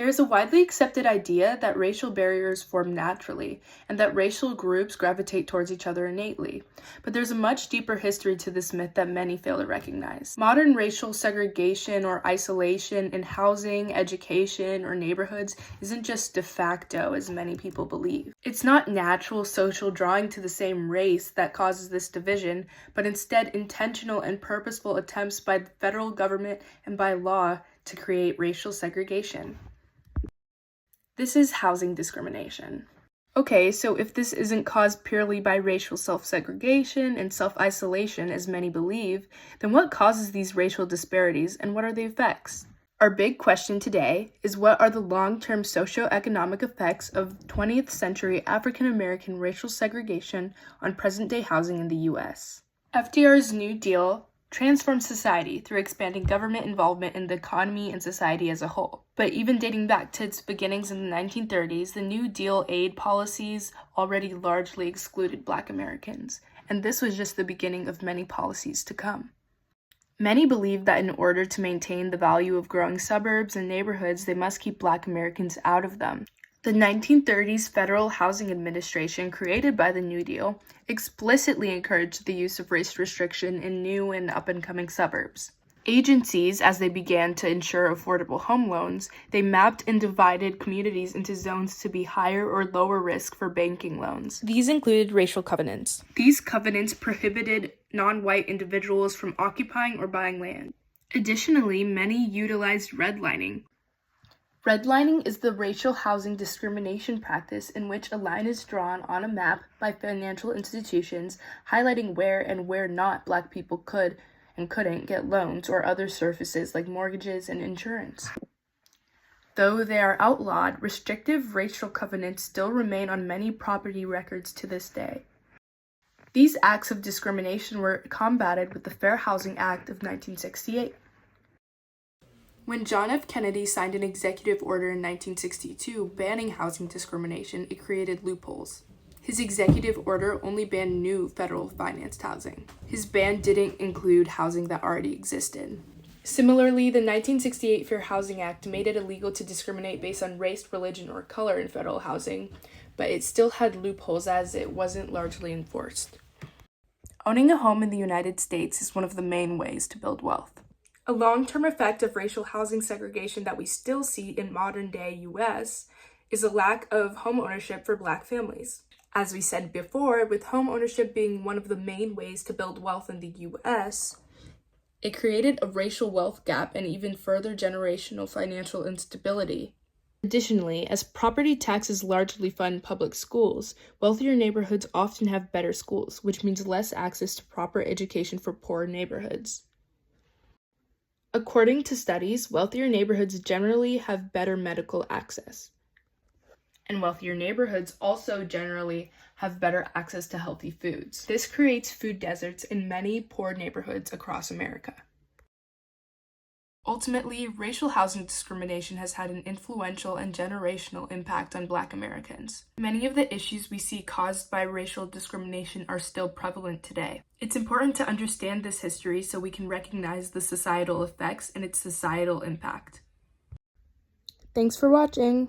There is a widely accepted idea that racial barriers form naturally, and that racial groups gravitate towards each other innately. But there's a much deeper history to this myth that many fail to recognize. Modern racial segregation or isolation in housing, education, or neighborhoods isn't just de facto, as many people believe. It's not natural social drawing to the same race that causes this division, but instead intentional and purposeful attempts by the federal government and by law to create racial segregation. This is housing discrimination. Okay, so if this isn't caused purely by racial self-segregation and self-isolation, as many believe, then what causes these racial disparities and what are the effects? Our big question today is, what are the long-term socio-economic effects of 20th century African-American racial segregation on present-day housing in the U.S.? FDR's New Deal transformed society through expanding government involvement in the economy and society as a whole. But even dating back to its beginnings in the 1930s, the New Deal aid policies already largely excluded Black Americans, and this was just the beginning of many policies to come. Many believe that in order to maintain the value of growing suburbs and neighborhoods, they must keep Black Americans out of them. The 1930s Federal Housing Administration, created by the New Deal, explicitly encouraged the use of race restriction in new and up-and-coming suburbs. Agencies, as they began to ensure affordable home loans, they mapped and divided communities into zones to be higher or lower risk for banking loans. These included racial covenants. These covenants prohibited non-white individuals from occupying or buying land. Additionally, many utilized redlining. Redlining is the racial housing discrimination practice in which a line is drawn on a map by financial institutions highlighting where and where not Black people could and couldn't get loans or other services like mortgages and insurance. Though they are outlawed, restrictive racial covenants still remain on many property records to this day. These acts of discrimination were combated with the Fair Housing Act of 1968. When John F. Kennedy signed an executive order in 1962 banning housing discrimination, it created loopholes. His executive order only banned new federal financed housing. His ban didn't include housing that already existed. Similarly, the 1968 Fair Housing Act made it illegal to discriminate based on race, religion, or color in federal housing, but it still had loopholes as it wasn't largely enforced. Owning a home in the United States is one of the main ways to build wealth. A long-term effect of racial housing segregation that we still see in modern-day U.S. is a lack of home ownership for Black families. As we said before, with home ownership being one of the main ways to build wealth in the U.S., it created a racial wealth gap and even further generational financial instability. Additionally, as property taxes largely fund public schools, wealthier neighborhoods often have better schools, which means less access to proper education for poor neighborhoods. According to studies, wealthier neighborhoods generally have better medical access. And wealthier neighborhoods also generally have better access to healthy foods. This creates food deserts in many poor neighborhoods across America. Ultimately, racial housing discrimination has had an influential and generational impact on Black Americans. Many of the issues we see caused by racial discrimination are still prevalent today. It's important to understand this history so we can recognize the societal effects and its societal impact. Thanks for watching!